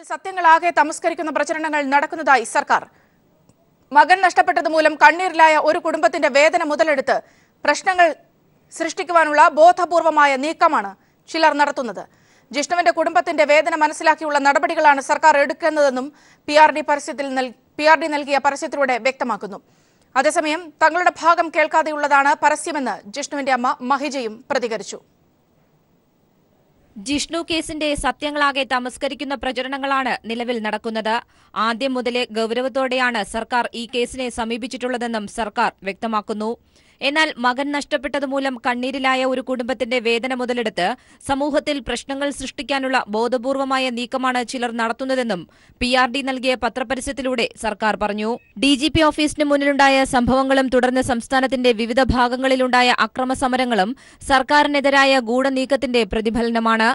സത്യങ്ങളാകെ തമസ്കരിക്കുന്ന പ്രചരണങ്ങൾ നടക്കുന്നതായി സർക്കാർ. മകൻ നഷ്ടപ്പെട്ടത് മൂലം കണ്ണീരിലായ ഒരു കുടുംബത്തിന്റെ വേദന മുതലെടുത്ത് പ്രശ്നങ്ങൾ സൃഷ്ടിക്കുവാനുള്ള ബോധപൂർവമായ നീക്കമാണ് ചിലർ നടത്തുന്നത്. ജിഷ്ണുവിന്റെ കുടുംബത്തിന്റെ വേദന മനസ്സിലാക്കിയുള്ള നടപടികളാണ് സർക്കാർ എടുക്കുന്നതെന്നും PRD നൽകിയ പരസ്യത്തിലൂടെ വ്യക്തമാക്കുന്നു. അതേസമയം തങ്ങളുടെ ഭാഗം കേൾക്കാതെയുള്ളതാണ് പരസ്യമെന്ന് ജിഷ്ണുവിന്റെ അമ്മ മഹിജയും പ്രതികരിച്ചു. ജിഷ്ണു കേസിന്റെ സത്യങ്ങളാകെ തമസ്കരിക്കുന്ന പ്രചരണങ്ങളാണ് നിലവിൽ നടക്കുന്നത്. ആദ്യം മുതലേ ഗൌരവത്തോടെയാണ് സർക്കാർ ഈ കേസിനെ സമീപിച്ചിട്ടുള്ളതെന്നും സർക്കാർ വ്യക്തമാക്കുന്നു. എന്നാൽ മകൻ നഷ്ടപ്പെട്ടതുമൂലം കണ്ണീരിലായ ഒരു കുടുംബത്തിന്റെ വേദന മുതലെടുത്ത് സമൂഹത്തിൽ പ്രശ്നങ്ങൾ സൃഷ്ടിക്കാനുള്ള ബോധപൂർവമായ നീക്കമാണ് ചിലർ നടത്തുന്നതെന്നും PRD നൽകിയ പത്രപരസ്യത്തിലൂടെ സർക്കാർ പറഞ്ഞു. DGP ഓഫീസിന് മുന്നിലുണ്ടായ സംഭവങ്ങളും തുടർന്ന് സംസ്ഥാനത്തിന്റെ വിവിധ ഭാഗങ്ങളിലുണ്ടായ അക്രമസമരങ്ങളും സർക്കാരിനെതിരായ ഗൂഢനീക്കത്തിന്റെ പ്രതിഫലനമാണ്.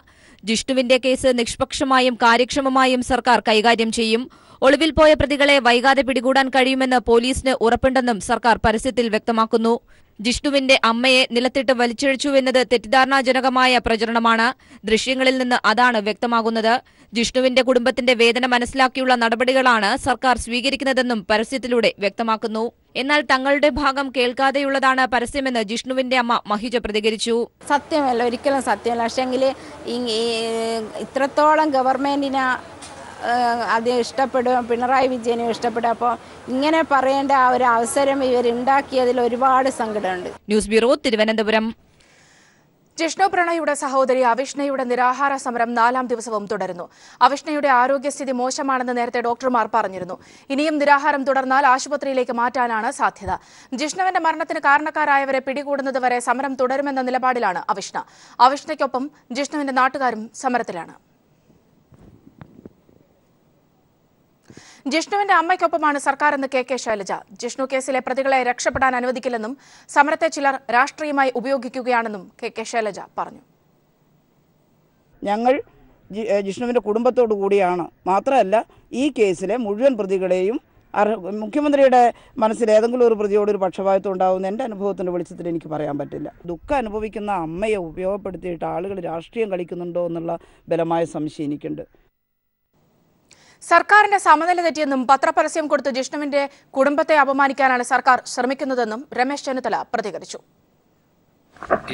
ജിഷ്ണുവിന്റെ കേസ് നിഷ്പക്ഷമായും കാര്യക്ഷമമായും സർക്കാർ കൈകാര്യം ചെയ്യും. ഒളിവിൽ പോയ പ്രതികളെ വൈകാതെ പിടികൂടാൻ കഴിയുമെന്ന് പോലീസിന് ഉറപ്പുണ്ടെന്നും സർക്കാർ പരസ്യത്തിൽ വ്യക്തമാക്കുന്നു. ജിഷ്ണുവിന്റെ അമ്മയെ നിലത്തിട്ട് വലിച്ചിഴച്ചുവെന്നത് തെറ്റിദ്ധാരണാജനകമായ പ്രചരണമാണ്. ദൃശ്യങ്ങളിൽ നിന്ന് അതാണ് വ്യക്തമാകുന്നത്. ജിഷ്ണുവിന്റെ കുടുംബത്തിന്റെ വേദന മനസ്സിലാക്കിയുള്ള നടപടികളാണ് സർക്കാർ സ്വീകരിക്കുന്നതെന്നും പരസ്യത്തിലൂടെ വ്യക്തമാക്കുന്നു. എന്നാൽ തങ്ങളുടെ ഭാഗം കേൾക്കാതെയുള്ളതാണ് പരസ്യമെന്ന് ജിഷ്ണുവിന്റെ അമ്മ മഹിജ പ്രതികരിച്ചു. സത്യമല്ല, ഒരിക്കലും സത്യമല്ല. പക്ഷെങ്കിൽ ഇത്രത്തോളം ഗവൺമെന്റിന് അത് ഇഷ്ടപ്പെടും, പിണറായി വിജയനും ഇഷ്ടപ്പെടും. അപ്പോൾ ഇങ്ങനെ പറയേണ്ട ആ ഒരു അവസരം ഇവരുണ്ടാക്കിയതിൽ ഒരുപാട് സങ്കടമുണ്ട്. News bureau, Thiruvananthapuram. ജിഷ്ണു പ്രണയുടെ സഹോദരി അവിഷ്ണയുടെ നിരാഹാര സമരം 4ാം ദിവസവും തുടരുന്നു. അവിഷ്ണയുടെ ആരോഗ്യസ്ഥിതി മോശമാണെന്ന് നേരത്തെ ഡോക്ടർമാർ പറഞ്ഞിരുന്നു. ഇനിയും നിരാഹാരം തുടർന്നാൽ ആശുപത്രിയിലേക്ക് മാറ്റാനാണ് സാധ്യത. ജിഷ്ണുവിന്റെ മരണത്തിന് കാരണക്കാരായവരെ പിടികൂടുന്നതുവരെ സമരം തുടരുമെന്ന നിലപാടിലാണ് അവിഷ്ണ. അവിഷ്ണയ്ക്കൊപ്പം ജിഷ്ണുവിന്റെ നാട്ടുകാരും സമരത്തിലാണ്. ജിഷ്ണുവിന്റെ അമ്മയ്ക്കൊപ്പമാണ് സർക്കാരെന്ന് KK ശൈലജ. ജിഷ്ണു കേസിലെ പ്രതികളെ രക്ഷപ്പെടാൻ അനുവദിക്കില്ലെന്നും സമരത്തെ ചിലർ രാഷ്ട്രീയമായി ഉപയോഗിക്കുകയാണെന്നും KK ശൈലജ പറഞ്ഞു. ഞങ്ങൾ ജിഷ്ണുവിന്റെ കുടുംബത്തോടു കൂടിയാണ്. മാത്രമല്ല, ഈ കേസിലെ മുഴുവൻ പ്രതികളെയും മുഖ്യമന്ത്രിയുടെ മനസ്സിൽ ഏതെങ്കിലും ഒരു പ്രതിയോട് ഒരു പക്ഷപാതിത്വം ഉണ്ടാകുന്ന എൻ്റെ അനുഭവത്തിൻ്റെ വെളിച്ചത്തിൽ എനിക്ക് പറയാൻ പറ്റില്ല. ദുഃഖം അനുഭവിക്കുന്ന അമ്മയെ ഉപയോഗപ്പെടുത്തിയിട്ട് ആളുകൾ രാഷ്ട്രീയം കളിക്കുന്നുണ്ടോ എന്നുള്ള ബലമായ സംശയം എനിക്കുണ്ട്. സർക്കാരിന്റെ സമനില തെറ്റിയെന്നും പത്രപരസ്യം കൊടുത്ത് ജിഷ്ണുവിന്റെ കുടുംബത്തെ അപമാനിക്കാനാണ് സർക്കാർ ശ്രമിക്കുന്നതെന്നും രമേശ് ചെന്നിത്തല പ്രതികരിച്ചു.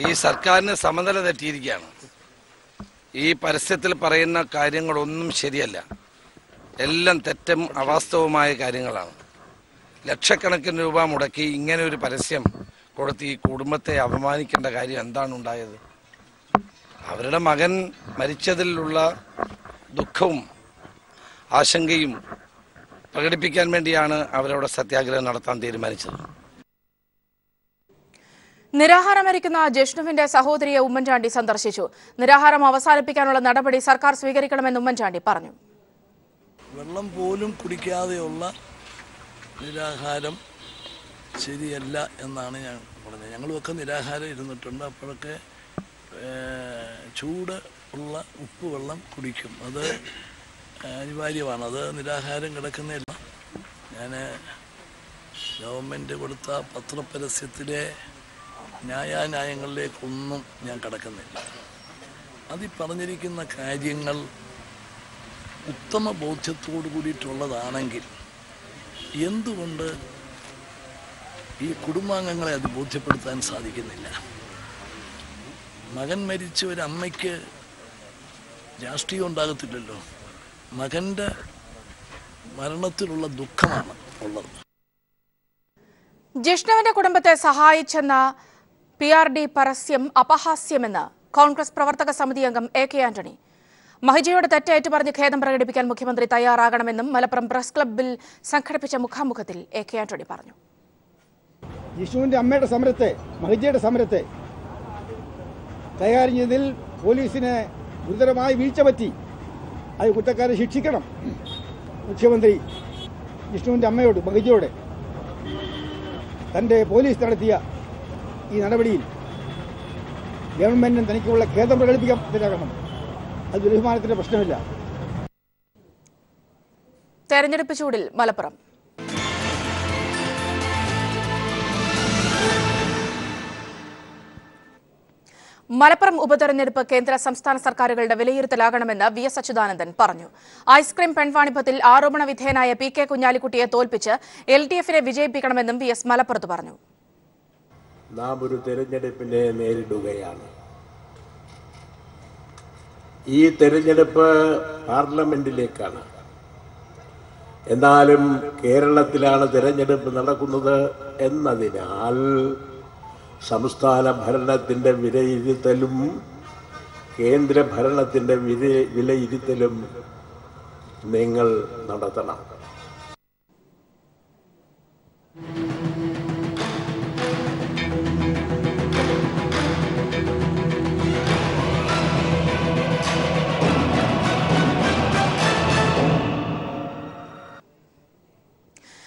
ഈ സർക്കാരിന് സമനില തെറ്റിയിരിക്കുകയാണ്. ഈ പരസ്യത്തിൽ പറയുന്ന കാര്യങ്ങളൊന്നും ശരിയല്ല. എല്ലാം തെറ്റും അവാസ്തവമായ കാര്യങ്ങളാണ്. ലക്ഷക്കണക്കിന് രൂപ മുടക്കി ഇങ്ങനെ ഒരു പരസ്യം കൊടുത്ത് ഈ കുടുംബത്തെ അപമാനിക്കേണ്ട കാര്യം എന്താണ് ഉണ്ടായത്? അവരുടെ മകൻ മരിച്ചതിലുള്ള ദുഃഖവും ആശങ്കയും പ്രകടിപ്പിക്കാൻ വേണ്ടിയാണ് അവരവിടെ സത്യാഗ്രഹം നടത്താൻ തീരുമാനിച്ചത്. നിരാഹാരമരിക്കുന്ന ജിഷ്ണുവിന്റെ സഹോദരിയെ ഉമ്മൻചാണ്ടി സന്ദർശിച്ചു. നിരാഹാരം അവസാനിപ്പിക്കാനുള്ള നടപടി സർക്കാർ സ്വീകരിക്കണമെന്ന് ഉമ്മൻചാണ്ടി പറഞ്ഞു. വെള്ളം പോലും കുടിക്കാതെയുള്ള നിരാഹാരം ശരിയല്ല എന്നാണ് ഞാൻ പറഞ്ഞത്. ഞങ്ങളുമൊക്കെ നിരാഹാരം ഇരുന്നിട്ടുണ്ട്. അപ്പോഴൊക്കെ ചൂട് ഉള്ള ഉപ്പ് വെള്ളം കുടിക്കും. അത് അനിവാര്യമാണ്. അത് നിരാഹാരം കിടക്കുന്നില്ല. ഞാൻ ഗവൺമെൻറ് കൊടുത്ത പത്രപരസ്യത്തിലെ ന്യായാന്യായങ്ങളിലേക്കൊന്നും ഞാൻ കടക്കുന്നില്ല. അതിൽ പറഞ്ഞിരിക്കുന്ന കാര്യങ്ങൾ ഉത്തമ ബോധ്യത്തോടു കൂടിയിട്ടുള്ളതാണെങ്കിൽ എന്തുകൊണ്ട് ഈ കുടുംബാംഗങ്ങളെ അത് ബോധ്യപ്പെടുത്താൻ സാധിക്കുന്നില്ല? മകൻ മരിച്ച ഒരു അമ്മയ്ക്ക് രാഷ്ട്രീയം ഉണ്ടാകത്തില്ലല്ലോ. മകന്റെ മരണത്തിലുള്ള ദുഃഖമാണ് ഉള്ളത്. ജിഷ്ണുവിന്റെ കുടുംബത്തെ സഹായിച്ചെന്ന PRD പരസ്യം അപഹാസ്യമെന്ന് കോൺഗ്രസ് പ്രവർത്തക സമിതി അംഗം AK ആന്റണി. മഹിജയോട് തെറ്റേറ്റു പറഞ്ഞ് ഖേദം പ്രകടിപ്പിക്കാൻ മുഖ്യമന്ത്രി തയ്യാറാകണമെന്നും മലപ്പുറം പ്രസ് ക്ലബ്ബിൽ സംഘടിപ്പിച്ച മുഖാമുഖത്തിൽ AK ആന്റണി പറഞ്ഞു. ജിഷ്ണുവിന്റെ അമ്മയുടെ സമരത്തെ, മഹിജയുടെ സമരത്തെ കൈകാര്യം ചെയ്തതിൽ പോലീസിന് ഗുരുതരമായ വീഴ്ച പറ്റി. അത് കുറ്റക്കാരെ ശിക്ഷിക്കണം. മുഖ്യമന്ത്രി ജിഷ്ണുവിൻ്റെ അമ്മയോട്, മഹിജയോട് തൻ്റെ പോലീസ് നടത്തിയ ഈ നടപടിയിൽ ഗവൺമെന്റിന് തനിക്കുള്ള ഖേദം പ്രകടിപ്പിക്കാൻ തയ്യാറാകണം. അത് ബഹുമാനത്തിന്റെ പ്രശ്നമില്ല. തെരഞ്ഞെടുപ്പ് ചൂടിൽ മലപ്പുറം. മലപ്പുറം ഉപതെരഞ്ഞെടുപ്പ് കേന്ദ്ര സംസ്ഥാന സർക്കാരുകളുടെ വിലയിരുത്തലാകണമെന്ന് VS അച്യുതാനന്ദൻ പറഞ്ഞു. ഐസ്ക്രീം പെൺവാണിഭത്തിൽ ആരോപണ വിധേയനായ PK കുഞ്ഞാലിക്കുട്ടിയെ തോൽപ്പിച്ച് LDF-നെ വിജയിപ്പിക്കണമെന്നും VS മലപ്പുറത്ത് പറഞ്ഞു. നാം ഒരു തെരഞ്ഞെടുപ്പിനെ നേരിടുകയാണ്. ഈ തെരഞ്ഞെടുപ്പ് പാർലമെന്റിലേക്കാണ്. എന്നാലും കേരളത്തിലാണ് തെരഞ്ഞെടുപ്പ് നടക്കുന്നത് എന്നതിനാൽ സംസ്ഥാന ഭരണത്തിൻ്റെ വിലയിരുത്തലും കേന്ദ്ര ഭരണത്തിൻ്റെ വിലയിരുത്തലും നിങ്ങൾ നടത്തണം.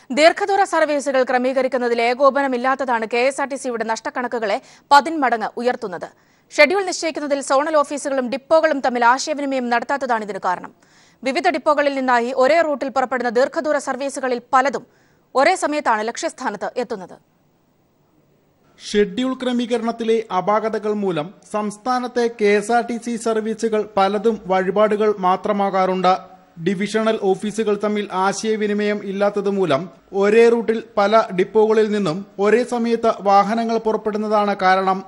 ദീർഘദൂര സർവീസുകൾ ക്രമീകരിക്കുന്നതിൽ ഏകോപനമില്ലാത്തതാണ് KSRTCയുടെ നഷ്ടക്കണക്കുകളെ 10 മടങ്ങ് ഉയർത്തുന്നത്. ഷെഡ്യൂൾ നിശ്ചയിക്കുന്നതിൽ സോണൽ ഓഫീസുകളും ഡിപ്പോകളും തമ്മിൽ ആശയവിനിമയം നടത്താത്തതാണ് ഇതിന് കാരണം. വിവിധ ഡിപ്പോകളിൽ നിന്നായി ഒരേ റൂട്ടിൽ പുറപ്പെടുന്ന ദീർഘദൂര സർവീസുകളിൽ പലതും ഒരേ സമയത്താണ് ലക്ഷ്യസ്ഥാനത്ത് എത്തുന്നത്. ഷെഡ്യൂൾ ക്രമീകരണത്തിലെ അപാകതകൾ മൂലം സംസ്ഥാനത്തെ KSRTC സർവീസുകൾ പലതും വഴിപാടുകൾ മാത്രമാകാറുണ്ട്. ഡിവിഷണൽ ഓഫീസുകൾ തമ്മിൽ ആശയവിനിമയം ഇല്ലാത്തതുമൂലം ഒരേ റൂട്ടിൽ പല ഡിപ്പോകളിൽ നിന്നും ഒരേ സമയത്ത് വാഹനങ്ങൾ പുറപ്പെടുന്നതാണ് കാരണം.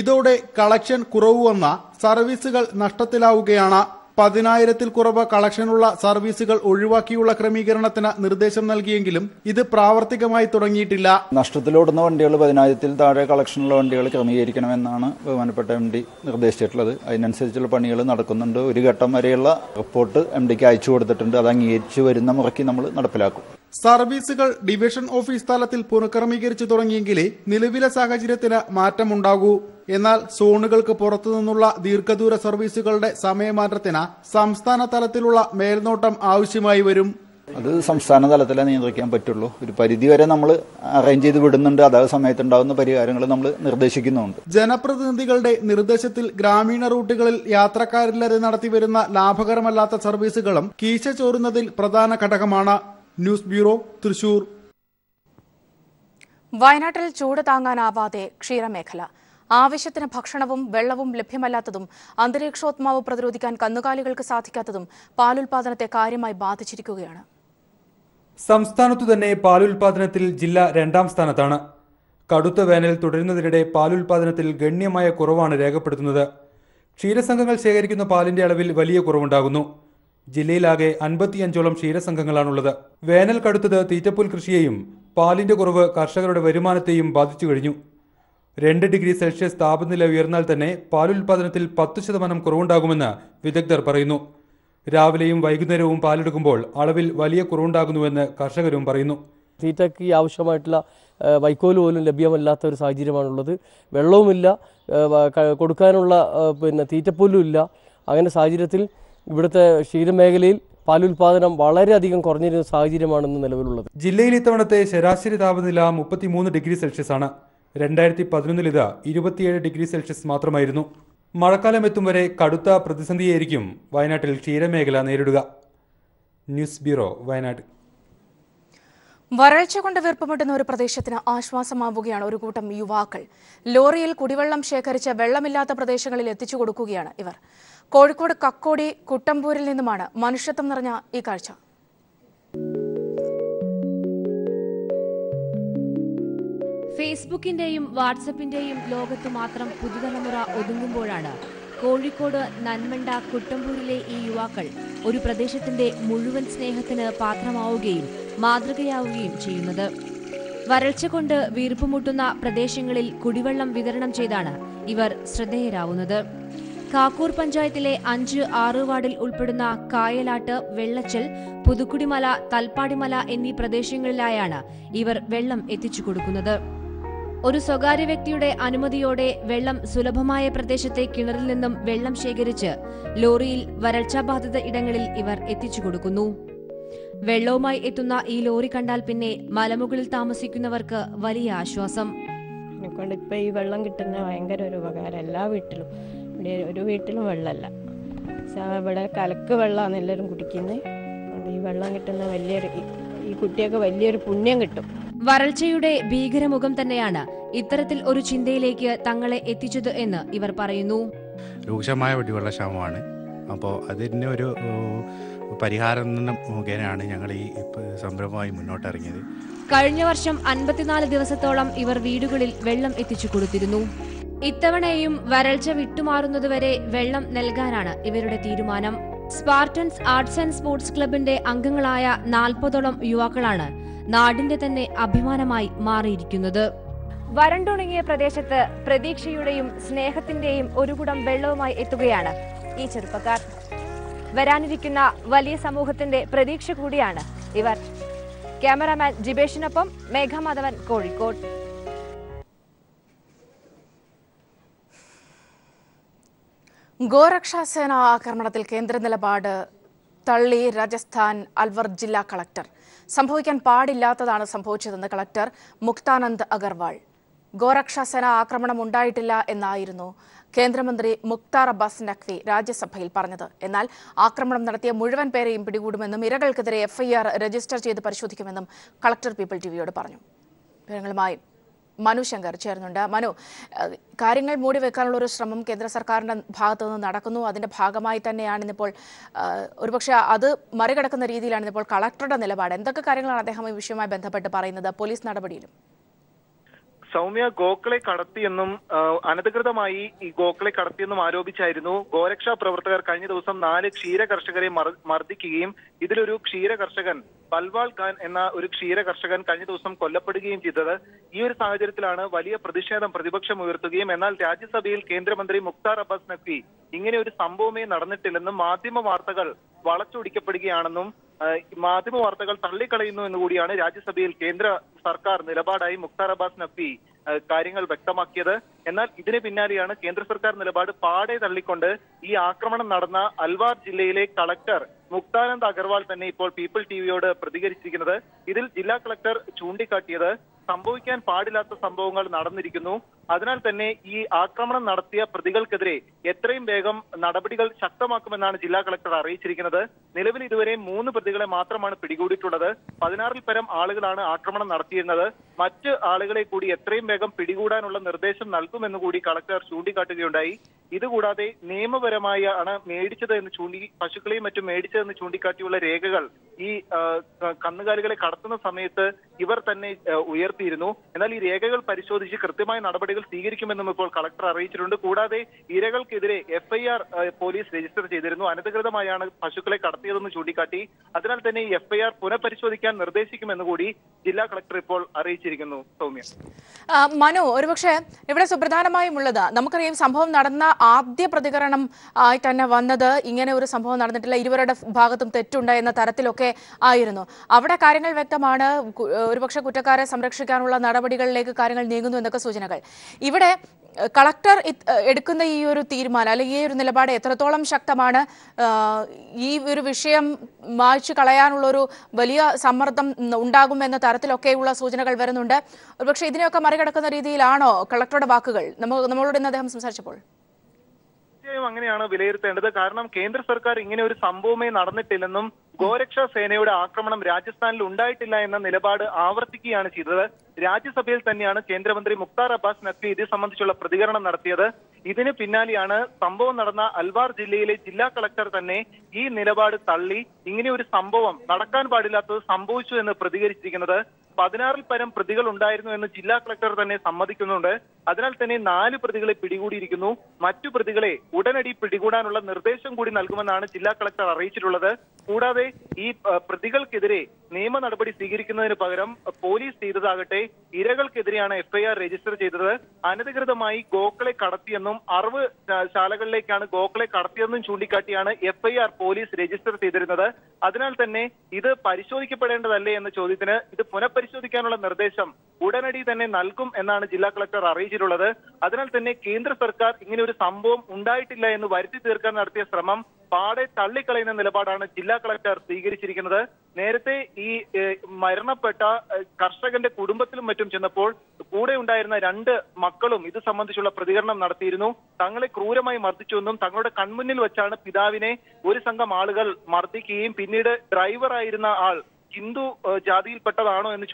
ഇതോടെ കളക്ഷൻ കുറവ് വന്ന സർവീസുകൾ നഷ്ടത്തിലാവുകയാണ്. 10,000-ൽ കുറവ് കളക്ഷനുള്ള സർവീസുകൾ ഒഴിവാക്കിയുള്ള ക്രമീകരണത്തിന് നിർദ്ദേശം നൽകിയെങ്കിലും ഇത് പ്രാവർത്തികമായി തുടങ്ങിയിട്ടില്ല. നഷ്ടത്തിലോടുന്ന വണ്ടികൾ 10,000-ൽ താഴെ കളക്ഷനുള്ള വണ്ടികൾ ക്രമീകരിക്കണമെന്നാണ് ബഹുമാനപ്പെട്ട MD നിർദ്ദേശിച്ചിട്ടുള്ളത്. അതിനനുസരിച്ചുള്ള പണികൾ നടക്കുന്നുണ്ട്. ഒരു ഘട്ടം വരെയുള്ള റിപ്പോർട്ട് MDക്ക് അയച്ചു കൊടുത്തിട്ടുണ്ട്. അത് അംഗീകരിച്ചു വരുന്ന മുറയ്ക്ക് നമ്മൾ നടപ്പിലാക്കും. സർവീസുകൾ ഡിവിഷൻ ഓഫീസ് തലത്തിൽ പുനഃക്രമീകരിച്ചു തുടങ്ങിയെങ്കിലേ നിലവിലെ സാഹചര്യത്തിന് മാറ്റമുണ്ടാകൂ. എന്നാൽ സോണുകൾക്ക് പുറത്തുനിന്നുള്ള ദീർഘദൂര സർവീസുകളുടെ സമയമാറ്റത്തിന് സംസ്ഥാന തലത്തിലുള്ള മേൽനോട്ടം ആവശ്യമായി വരും. അത് സംസ്ഥാന തലത്തിലേ നിയന്ത്രിക്കാൻ പറ്റുള്ളൂ. ഒരു പരിധിവരെ നമ്മൾ അറേഞ്ച് ചെയ്ത് വിടുന്നുണ്ട്. അതാത് സമയത്തുണ്ടാകുന്ന പരിഹാരങ്ങൾ നമ്മൾ നിർദ്ദേശിക്കുന്നുണ്ട്. ജനപ്രതിനിധികളുടെ നിർദ്ദേശത്തിൽ ഗ്രാമീണ റൂട്ടുകളിൽ യാത്രക്കാരില്ലാതെ നടത്തിവരുന്ന ലാഭകരമല്ലാത്ത സർവീസുകളും കീശ ചോരുന്നതിൽ പ്രധാന ഘടകമാണ്. News bureau, Thrissur. വയനാട്ടിൽ ചൂട് താങ്ങാനാവാതെ ക്ഷീരമേഖല. ആവശ്യത്തിന് ഭക്ഷണവും വെള്ളവും ലഭ്യമല്ലാത്തതും അന്തരീക്ഷോത്മാവ് പ്രതിരോധിക്കാൻ കന്നുകാലികൾക്ക് സാധിക്കാത്തതും പാലുൽപാദനത്തെ കാര്യമായി ബാധിച്ചിരിക്കുകയാണ്. സംസ്ഥാനത്തു തന്നെ പാലുൽപാദനത്തിൽ ജില്ല 2ാം സ്ഥാനത്താണ്. കടുത്ത വേനൽ തുടരുന്നതിനിടെ പാലുൽപാദനത്തിൽ ഗണ്യമായ കുറവാണ് രേഖപ്പെടുത്തുന്നത്. ക്ഷീരസംഘങ്ങൾ ശേഖരിക്കുന്ന പാലിന്റെ അളവിൽ വലിയ കുറവുണ്ടാകുന്നു. ജില്ലയിലാകെ 55ഓളം ക്ഷീരസംഘങ്ങളാണുള്ളത്. വേനൽ കടുത്തത് തീറ്റപ്പുൽ കൃഷിയെയും പാലിന്റെ കുറവ് കർഷകരുടെ വരുമാനത്തെയും ബാധിച്ചു കഴിഞ്ഞു. 2 ഡിഗ്രി സെൽഷ്യസ് താപനില ഉയർന്നാൽ തന്നെ പാലുൽപാദനത്തിൽ 10% കുറവുണ്ടാകുമെന്ന് വിദഗ്ധർ പറയുന്നു. രാവിലെയും വൈകുന്നേരവും പാലെടുക്കുമ്പോൾ അളവിൽ വലിയ കുറവുണ്ടാകുന്നുവെന്ന് കർഷകരും പറയുന്നു. തീറ്റയ്ക്ക് ആവശ്യമായിട്ടുള്ള വൈക്കോല് പോലും ലഭ്യമല്ലാത്ത ഒരു സാഹചര്യമാണുള്ളത്. വെള്ളവുമില്ല, കൊടുക്കാനുള്ള തീറ്റപ്പുല്ലും ഇല്ല. അങ്ങനെ സാഹചര്യത്തിൽ ഇവിടുത്തെ ക്ഷീരമേഖലയിൽ പാലുൽപാദനം വളരെയധികം കുറഞ്ഞിരുന്ന സാഹചര്യമാണെന്ന് നിലവിലുള്ളത്. ജില്ലയിൽ ഇത്തവണത്തെ ശരാശരി താപനില 33 ഡിഗ്രി സെൽഷ്യസ് ആണ്. 2011 ഇത് 27 ഡിഗ്രി സെൽഷ്യസ് മാത്രമായിരുന്നു. മഴക്കാലം എത്തും വരെ കടുത്ത പ്രതിസന്ധിയായിരിക്കും വയനാട്ടിൽ ക്ഷീരമേഖല നേരിടുക. News bureau, Wayanad. വരൾച്ച കൊണ്ട് വീർപ്പുമുട്ടുന്ന ഒരു പ്രദേശത്തിന് ആശ്വാസമാവുകയാണ് ഒരു കൂട്ടം യുവാക്കൾ. ലോറിയിൽ കുടിവെള്ളം ശേഖരിച്ച് വെള്ളമില്ലാത്ത പ്രദേശങ്ങളിൽ എത്തിച്ചു കൊടുക്കുകയാണ് ഇവർ. കോഴിക്കോട് കക്കോടി കുട്ടമ്പൂരിൽ നിന്നുമാണ് മനുഷ്യത്വം നിറഞ്ഞ ഈ കാഴ്ച. ഫേസ്ബുക്കിന്റെയും വാട്സപ്പിന്റെയും ലോകത്ത് മാത്രം പുതുതലമുറ ഒതുങ്ങുമ്പോഴാണ് കോഴിക്കോട് നന്മണ്ട കുട്ടമ്പൂരിലെ ഈ യുവാക്കൾ ഒരു പ്രദേശത്തിന്റെ മുഴുവൻ സ്നേഹത്തിന് പാത്രമാവുകയും മാതൃകയാവുകയും ചെയ്യുന്നത്. വരൾച്ച കൊണ്ട് വീർപ്പുമുട്ടുന്ന പ്രദേശങ്ങളിൽ കുടിവെള്ളം വിതരണം ചെയ്താണ് ഇവർ ശ്രദ്ധേയരാവുന്നത്. കാക്കൂർ പഞ്ചായത്തിലെ 5-6 വാർഡിൽ ഉൾപ്പെടുന്ന കായലാട്ട്, വെള്ളച്ചൽ, പുതുക്കുടിമല, തൽപ്പാടിമല എന്നീ പ്രദേശങ്ങളിലായാണ് ഇവർ വെള്ളം എത്തിച്ചു കൊടുക്കുന്നത്. ഒരു സ്വകാര്യ വ്യക്തിയുടെ അനുമതിയോടെ വെള്ളം സുലഭമായ പ്രദേശത്തെ കിണറിൽ നിന്നും വെള്ളം ശേഖരിച്ച് ലോറിയിൽ വരൾച്ചാബാധിത ഇടങ്ങളിൽ ഇവർ എത്തിച്ചു കൊടുക്കുന്നു. വെള്ളവുമായി എത്തുന്ന ഈ ലോറി കണ്ടാൽ പിന്നെ മലമുകളിൽ താമസിക്കുന്നവർക്ക് വലിയ ആശ്വാസം. ഇപ്പൊ ഈ വെള്ളം കിട്ടുന്ന ഭയങ്കര ഒരു ഉപകാരം. എല്ലാ വീട്ടിലും, ഇവിടെ ഒരു വീട്ടിലും വെള്ളമല്ല. ഇവിടെ കലക്ക് വെള്ളമാണ് എല്ലാവരും കുടിക്കുന്നത്. ഈ വെള്ളം കിട്ടുന്ന വലിയൊരു, ഈ കുട്ടിയൊക്കെ വലിയൊരു പുണ്യം കിട്ടും. വരൾച്ചയുടെ ഭീകരമുഖം തന്നെയാണ് ഇത്തരത്തിൽ ഒരു ചിന്തയിലേക്ക് തങ്ങളെ എത്തിച്ചത് എന്ന് ഇവർ പറയുന്നു. രൂക്ഷമായ കുടിവെള്ളക്ഷാമമാണ്. അപ്പോൾ അതിന് ഒരു പരിഹാരം മുഖേനയാണ് ഞങ്ങൾ ഈ സംരംഭമായി മുന്നോട്ടിറങ്ങിയത്. കഴിഞ്ഞ വർഷം 54 ദിവസത്തോളം ഇവർ വീടുകളിൽ വെള്ളം എത്തിച്ചു കൊടുത്തിരുന്നു. ഇത്തവണയും വരൾച്ച വിട്ടുമാറുന്നതുവരെ വെള്ളം നൽകാനാണ് ഇവരുടെ തീരുമാനം. സ്പാർട്ടൻസ് ആർട്സ് ആൻഡ് സ്പോർട്സ് ക്ലബിന്റെ അംഗങ്ങളായ 40ഓളം യുവാക്കളാണ് നാടിന്റെ തന്നെ അഭിമാനമായി മാറിയിരിക്കുന്നത്. വരണ്ടുണങ്ങിയ പ്രദേശത്ത് പ്രതീക്ഷയുടെയും സ്നേഹത്തിന്റെയും ഒരു കുടം വെള്ളവുമായി എത്തുകയാണ് ഈ ചെറുപ്പക്കാർ. വരാനിരിക്കുന്ന വലിയ സമൂഹത്തിന്റെ പ്രതീക്ഷ കൂടിയാണ് ഇവർ. ക്യാമറാമാൻ ജിബേഷിനൊപ്പം മേഘമാധവൻ, കോഴിക്കോട്. ഗോരക്ഷാസേന ആക്രമണത്തിൽ കേന്ദ്ര നിലപാട് തള്ളി രാജസ്ഥാൻ അൽവർ ജില്ലാ കളക്ടർ. സംഭവിക്കാൻ പാടില്ലാത്തതാണ് സംഭവിച്ചതെന്ന് കളക്ടർ മുക്താനന്ദ് അഗർവാൾ. ഗോരക്ഷാസേന ആക്രമണം ഉണ്ടായിട്ടില്ല എന്നായിരുന്നു കേന്ദ്രമന്ത്രി മുക്താർ അബ്ബാസ് നഖ്വി രാജ്യസഭയിൽ പറഞ്ഞത്. എന്നാൽ ആക്രമണം നടത്തിയ മുഴുവൻ പേരെയും പിടികൂടുമെന്നും ഇരകൾക്കെതിരെ FIR രജിസ്റ്റർ ചെയ്ത് പരിശോധിക്കുമെന്നും കളക്ടർ പീപ്പിൾ ടിവിയോട് പറഞ്ഞു. വിവരങ്ങളുമായി മനു ശങ്കർ ചേർന്നുണ്ട്. മനു, കാര്യങ്ങൾ മൂടിവെക്കാനുള്ള ഒരു ശ്രമം കേന്ദ്ര സർക്കാരിന്റെ ഭാഗത്തു നിന്ന് നടക്കുന്നു. അതിന്റെ ഭാഗമായി തന്നെയാണ് ഇന്നിപ്പോൾ ഒരുപക്ഷെ അത് മറികടക്കുന്ന രീതിയിലാണ് ഇന്നിപ്പോൾ കളക്ടറുടെ നിലപാട്. എന്തൊക്കെ കാര്യങ്ങളാണ് അദ്ദേഹം ഈ വിഷയവുമായി ബന്ധപ്പെട്ട് പറയുന്നത്? പോലീസ് നടപടിയിലും സൗമ്യ, ഗോക്കളെ കടത്തിയെന്നും അനധികൃതമായി ഈ ഗോക്കളെ കടത്തിയെന്നും ആരോപിച്ചായിരുന്നു ഗോരക്ഷാ പ്രവർത്തകർ കഴിഞ്ഞ ദിവസം 4 ക്ഷീര കർഷകരെ മർദ്ദിക്കുകയും ഇതിലൊരു ക്ഷീര കർഷകൻ ബൽവാൾ ഖാൻ എന്ന ഒരു ക്ഷീര കർഷകൻ കഴിഞ്ഞ ദിവസം കൊല്ലപ്പെടുകയും ചെയ്തത്. ഈ ഒരു സാഹചര്യത്തിലാണ് വലിയ പ്രതിഷേധം പ്രതിപക്ഷം ഉയർത്തുകയും എന്നാൽ രാജ്യസഭയിൽ കേന്ദ്രമന്ത്രി മുക്താർ അബ്ബാസ് നഖ്വി ഇങ്ങനെ ഒരു സംഭവമേ നടന്നിട്ടില്ലെന്നും മാധ്യമ വാർത്തകൾ വളച്ചൊടിക്കപ്പെടുകയാണെന്നും മാധ്യമ വാർത്തകൾ തള്ളിക്കളയുന്നു എന്നുകൂടിയാണ് രാജ്യസഭയിൽ കേന്ദ്ര സർക്കാർ നിലപാടായി മുക്താർ അബ്ബാസ് നഖ്വി കാര്യങ്ങൾ വ്യക്തമാക്കിയത്. എന്നാൽ ഇതിന് പിന്നാലെയാണ് കേന്ദ്ര സർക്കാർ നിലപാട് പാടെ തള്ളിക്കൊണ്ട് ഈ ആക്രമണം നടന്ന അൽവാർ ജില്ലയിലെ കളക്ടർ മുക്താനന്ദ് അഗർവാൾ തന്നെ ഇപ്പോൾ പീപ്പിൾ ടിവിയോട് പ്രതികരിച്ചിരിക്കുന്നത്. ഇതിൽ ജില്ലാ കളക്ടർ ചൂണ്ടിക്കാട്ടിയത് സംഭവിക്കാൻ പാടില്ലാത്ത സംഭവങ്ങൾ നടന്നിരിക്കുന്നു. അതിനാൽ തന്നെ ഈ ആക്രമണം നടത്തിയ പ്രതികൾക്കെതിരെ എത്രയും വേഗം നടപടികൾ ശക്തമാക്കുമെന്നാണ് ജില്ലാ കളക്ടർ അറിയിച്ചിരിക്കുന്നത്. നിലവിൽ ഇതുവരെ 3 പ്രതികളെ മാത്രമാണ് പിടികൂടിയിട്ടുള്ളത്. 16-ൽ പരം ആളുകളാണ് ആക്രമണം നടത്തിയിരുന്നത്. മറ്റ് ആളുകളെ കൂടി എത്രയും വേഗം പിടികൂടാനുള്ള നിർദ്ദേശം നൽകുമെന്ന് കൂടി കളക്ടർ ചൂണ്ടിക്കാട്ടുകയുണ്ടായി. ഇതുകൂടാതെ നിയമപരമായാണ് മേടിച്ചത് എന്ന് പശുക്കളെയും മറ്റും മേടിച്ചതെന്ന് ചൂണ്ടിക്കാട്ടിയുള്ള രേഖകൾ ഈ കന്നുകാലികളെ കടത്തുന്ന സമയത്ത് ഇവർ തന്നെ ഉയർത്തിയിരുന്നു. എന്നാൽ ഈ രേഖകൾ പരിശോധിച്ച് കൃത്യമായ നടപടികൾ സ്വീകരിക്കുമെന്നും ഇപ്പോൾ കളക്ടർ അറിയിച്ചിട്ടുണ്ട്. കൂടാതെ ഇരകൾക്കെതിരെ FIR പോലീസ് രജിസ്റ്റർ ചെയ്തിരുന്നു. അനധികൃതമായാണ് പശുക്കളെ കടത്തിയതെന്ന് ചൂണ്ടിക്കാട്ടി. അതിനാൽ തന്നെ ഈ FIR പുനഃപരിശോധിക്കാൻ നിർദ്ദേശിക്കുമെന്ന് കൂടി ജില്ലാ കളക്ടർ ഇപ്പോൾ അറിയിച്ചിരിക്കുന്നു. സൗമ്യ, മനു, ഒരുപക്ഷെ ഇവിടെ സുപ്രധാനമായും ഉള്ളത് നമുക്കറിയാം, സംഭവം നടന്ന ആദ്യ പ്രതികരണം ആയി തന്നെ വന്നത് ഇങ്ങനെ ഒരു സംഭവം നടന്നിട്ടില്ല, ഇരുവരുടെ ഭാഗത്തും തെറ്റുണ്ട് എന്ന തരത്തിലൊക്കെ ആയിരുന്നു. അവിടെ കാര്യങ്ങൾ വ്യക്തമാണ്. ഒരുപക്ഷെ കുറ്റക്കാരെ സംരക്ഷിക്കാനുള്ള നടപടികളിലേക്ക് കാര്യങ്ങൾ നീങ്ങുന്നു എന്നൊക്കെ സൂചനകൾ. ഇവിടെ കളക്ടർ എടുക്കുന്ന ഈ ഒരു തീരുമാനം അല്ലെങ്കിൽ ഈ ഒരു നിലപാട് എത്രത്തോളം ശക്തമാണ്? ഈ ഒരു വിഷയം മായ്ച്ചു കളയാനുള്ളൊരു വലിയ സമ്മർദ്ദം ഉണ്ടാകുമെന്ന തരത്തിലൊക്കെയുള്ള സൂചനകൾ വരുന്നുണ്ട്. ഒരുപക്ഷെ ഇതിനെയൊക്കെ മറികടക്കുന്ന രീതിയിലാണോ കളക്ടറുടെ വാക്കുകൾ? നമ്മളോട് ഇന്ന് അദ്ദേഹം സംസാരിച്ചപ്പോൾ തീർച്ചയായും അങ്ങനെയാണ് വിലയിരുത്തേണ്ടത്. കാരണം കേന്ദ്ര സർക്കാർ ഇങ്ങനെ ഒരു സംഭവമേ നടന്നിട്ടില്ലെന്നും ഗോരക്ഷാ സേനയുടെ ആക്രമണം രാജസ്ഥാനിൽ ഉണ്ടായിട്ടില്ല എന്ന നിലപാട് ആവർത്തിക്കുകയാണ് ചെയ്തത്. രാജ്യസഭയിൽ തന്നെയാണ് കേന്ദ്രമന്ത്രി മുക്താർ അബ്ബാസ് നഖ്വി ഇത് സംബന്ധിച്ചുള്ള പ്രതികരണം നടത്തിയത്. ഇതിന് പിന്നാലെയാണ് സംഭവം നടന്ന അൽവാർ ജില്ലയിലെ ജില്ലാ കളക്ടർ തന്നെ ഈ നിലപാട് തള്ളി ഇങ്ങനെ ഒരു സംഭവം നടക്കാൻ പാടില്ലാത്തത് സംഭവിച്ചു എന്ന് പ്രതികരിച്ചിരിക്കുന്നത്. 16-ൽ പരം പ്രതികൾ ഉണ്ടായിരുന്നു എന്ന് ജില്ലാ കളക്ടർ തന്നെ സമ്മതിക്കുന്നുണ്ട്. അതിനാൽ തന്നെ 4 പ്രതികളെ പിടികൂടിയിരിക്കുന്നു. മറ്റു പ്രതികളെ ഉടനടി പിടികൂടാനുള്ള നിർദ്ദേശം കൂടി നൽകുമെന്നാണ് ജില്ലാ കളക്ടർ അറിയിച്ചിട്ടുള്ളത്. കൂടാതെ ഈ പ്രതികൾക്കെതിരെ നിയമ നടപടി സ്വീകരിക്കുന്നതിന് പകരം പോലീസ് ചെയ്തതാകട്ടെ ഇരകൾക്കെതിരെയാണ് FIR രജിസ്റ്റർ ചെയ്തത്. അനധികൃതമായി ഗോക്കളെ കടത്തിയെന്നും 60 ശാലകളിലേക്കാണ് ഗോക്കളെ കടത്തിയെന്നും ചൂണ്ടിക്കാട്ടിയാണ് FIR പോലീസ് രജിസ്റ്റർ ചെയ്തിരുന്നത്. അതിനാൽ തന്നെ ഇത് പരിശോധിക്കപ്പെടേണ്ടതല്ലേ എന്ന ചോദ്യത്തിന് ഇത് പുനഃപരിശോധിക്കാനുള്ള നിർദ്ദേശം ഉടനടി തന്നെ നൽകും എന്നാണ് ജില്ലാ കളക്ടർ അറിയിച്ചിട്ടുള്ളത്. അതിനാൽ തന്നെ കേന്ദ്ര സർക്കാർ ഇങ്ങനെ ഒരു സംഭവം ഉണ്ടായിട്ടില്ല എന്ന് വരുത്തി തീർക്കാൻ നടത്തിയ ശ്രമം പാടെ തള്ളിക്കളയുന്ന നിലപാടാണ് ജില്ലാ കളക്ടർ സ്വീകരിച്ചിരിക്കുന്നത്. നേരത്തെ ഈ മരണപ്പെട്ട കർഷകന്റെ കുടുംബത്തിലും മറ്റും ചെന്നപ്പോൾ കൂടെ ഉണ്ടായിരുന്ന 2 മക്കളും ഇത് സംബന്ധിച്ചുള്ള പ്രതികരണം നടത്തിയിരുന്നു. തങ്ങളെ ക്രൂരമായി മർദ്ദിച്ചുവെന്നും തങ്ങളുടെ കൺമുന്നിൽ വെച്ചാണ് പിതാവിനെ ഒരു സംഘം ആളുകൾ മർദ്ദിക്കുകയും പിന്നീട് ഡ്രൈവറായിരുന്ന ആൾ ഹിന്ദു ജാതിയിൽപ്പെട്ടതാണോ എന്ന്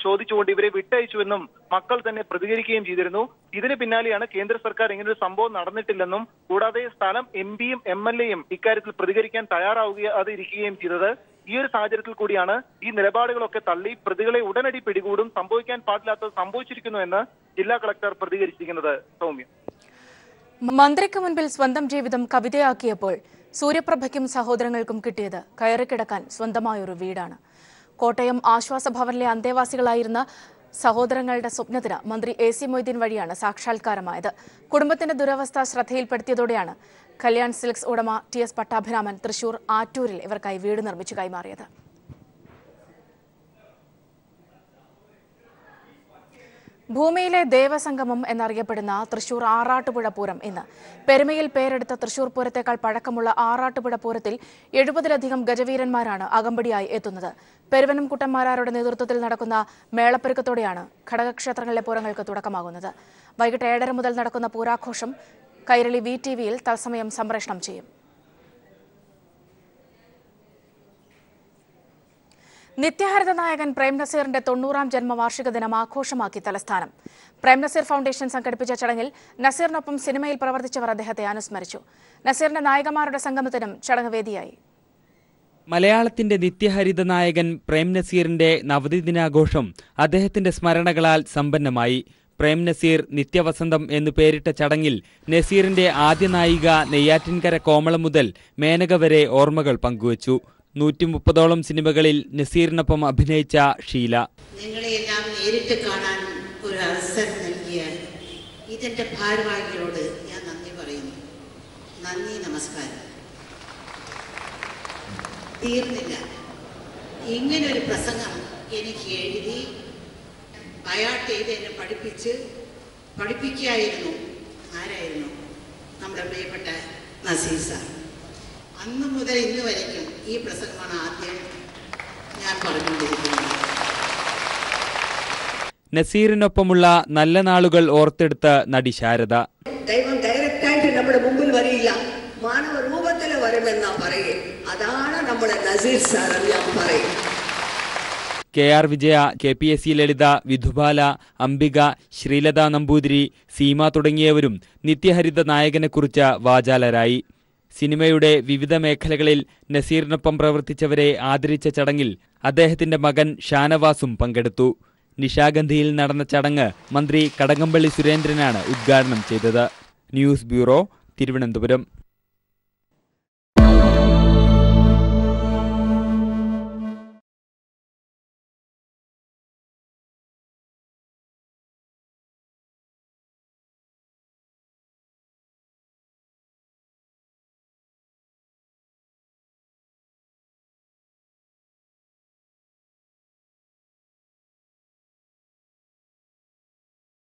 ചോദിച്ചുകൊണ്ട് ഇവരെ വിട്ടയച്ചുവെന്നും മക്കൾ തന്നെ പ്രതികരിക്കുകയും ചെയ്തിരുന്നു. ഇതിന് പിന്നാലെയാണ് കേന്ദ്ര സർക്കാർ ഇങ്ങനൊരു സംഭവം നടന്നിട്ടില്ലെന്നും കൂടാതെ സ്ഥലം MP-യും MLA-യും ഇക്കാര്യത്തിൽ പ്രതികരിക്കാൻ തയ്യാറാവുകയും ചെയ്തത്. ഈ ഒരു സാഹചര്യത്തിൽ കൂടിയാണ് ഈ നിലപാടുകളൊക്കെ തള്ളി പ്രതികളെ ഉടനടി പിടികൂടും, സംഭവിക്കാൻ പാടില്ലാത്തത് സംഭവിച്ചിരിക്കുന്നു എന്ന് ജില്ലാ കളക്ടർ പ്രതികരിച്ചിരിക്കുന്നത്. സൗമ്യ, മന്ത്രിക്ക് മുൻപിൽ സ്വന്തം ജീവിതം കവിതയാക്കിയപ്പോൾ സൂര്യപ്രഭയ്ക്കും സഹോദരങ്ങൾക്കും കിട്ടിയത് കയറിക്കിടക്കാൻ സ്വന്തമായൊരു വീടാണ്. കോട്ടയം ആശ്വാസഭവനിലെ അന്തേവാസികളായിരുന്ന സഹോദരങ്ങളുടെ സ്വപ്നത്തിന് മന്ത്രി AC മൊയ്തീൻ വഴിയാണ് സാക്ഷാത്കാരമായത്. കുടുംബത്തിന്റെ ദുരവസ്ഥ ശ്രദ്ധയിൽപ്പെടുത്തിയതോടെയാണ് കല്യാൺ സിൽക്സ് ഉടമ TS പട്ടാഭിരാമൻ തൃശൂർ ആറ്റൂരിൽ ഇവർക്കായി വീട് നിർമ്മിച്ചു കൈമാറിയത്. ഭൂമിയിലെ ദേവസംഗമം എന്നറിയപ്പെടുന്ന തൃശൂർ ആറാട്ടുപുഴ പൂരം ഇന്ന്. പെരുമയിൽ പേരെടുത്ത തൃശൂർ പൂരത്തേക്കാൾ പഴക്കമുള്ള ആറാട്ടുപുഴ പൂരത്തിൽ 70-ലധികം ഗജവീരന്മാരാണ് അകമ്പടിയായി എത്തുന്നത്. പെരുവനം കുട്ടന്മാരാരുടെ നേതൃത്വത്തിൽ നടക്കുന്ന മേളപ്പെരുക്കത്തോടെയാണ് ഘടകക്ഷേത്രങ്ങളിലെ പൂരങ്ങൾക്ക് തുടക്കമാകുന്നത്. വൈകിട്ട് 7:30 മുതൽ നടക്കുന്ന പൂരാഘോഷം കൈരളി VTVയിൽ തത്സമയം സംപ്രേഷണം ചെയ്യും. നിത്യഹരിത നായകൻ പ്രേം നസീറിന്റെ 90-ാം ജന്മവാർഷിക ദിനം ആഘോഷമാക്കി തലസ്ഥാനം. പ്രേം നസീർ ഫൗണ്ടേഷൻ സംഘടിപ്പിച്ച ചടങ്ങിൽ നസീറിനൊപ്പം സിനിമയിൽ പ്രവർത്തിച്ചവർ അദ്ദേഹത്തെ അനുസ്മരിച്ചു. നസീറിന്റെ നായകന്മാരുടെ സംഗമത്തിനും ചടങ്ങ് വേദിയായി. മലയാളത്തിന്റെ നിത്യഹരിത നായകൻ പ്രേം നസീറിന്റെ നവതിദിനാഘോഷം അദ്ദേഹത്തിന്റെ സ്മരണകളാൽ സമ്പന്നമായി. പ്രേം നസീർ നിത്യവസന്തം എന്നു പേരിട്ട ചടങ്ങിൽ നസീറിന്റെ ആദ്യ നായിക നെയ്യാറ്റിൻകര കോമള മുതൽ മേനക വരെ ഓർമ്മകൾ പങ്കുവച്ചു. 130ഓളം സിനിമകളിൽ നസീറിനൊപ്പം അഭിനയിച്ച ഷീല, നിങ്ങളെയെല്ലാം നേരിട്ട് കാണാൻ ഒരു അവസരം നൽകിയ ഇതിന്റെ ഭാരവാഹികളോട് ഞാൻ നന്ദി പറയുന്നു. നന്ദി, നമസ്കാരം. തീർന്നില്ല. ഇങ്ങനൊരു പ്രസംഗം എനിക്ക് എഴുതി അയാട്ട് ചെയ്ത് എന്നെ പഠിപ്പിക്കുകയായിരുന്നു. ആരായിരുന്നു? നമ്മുടെ പ്രിയപ്പെട്ട നസീർ സാർ. അന്ന് മുതൽ ഇന്ന് വരയ്ക്കും ഈ പ്രസംഗമാണ് ആദ്യം ഞാൻ പറഞ്ഞുകൊണ്ടിരിക്കുന്നത്. നസീറിനൊപ്പമുള്ള നല്ല നാളുകൾ ഓർത്തെടുത്ത നടി ശാരദ, ദൈവം ഡയറക്റ്റായിട്ട് നമ്മുടെ മുമ്പിൽ വരില്ല, മാനവ രൂപത്തിൽ വരുമെന്നാ പറയേ. അതാണ് നമ്മുടെ നസീർ സാർ എന്ന് ഞാൻ പറയും. KR വിജയ, KPSC ലളിത, വിധുബാല, അംബിക, ശ്രീലത നമ്പൂതിരി, സീമ തുടങ്ങിയവരും നിത്യഹരിത നായകനെക്കുറിച്ച് വാചാലരായി. സിനിമയുടെ വിവിധ മേഖലകളിൽ നസീറിനൊപ്പം പ്രവർത്തിച്ചവരെ ആദരിച്ച ചടങ്ങിൽ അദ്ദേഹത്തിന്റെ മകൻ ഷാനവാസും പങ്കെടുത്തു. നിശാഗന്ധിയിൽ നടന്ന ചടങ്ങ് മന്ത്രി കടകംപള്ളി സുരേന്ദ്രനാണ് ഉദ്ഘാടനം ചെയ്തത്. News bureau, Thiruvananthapuram.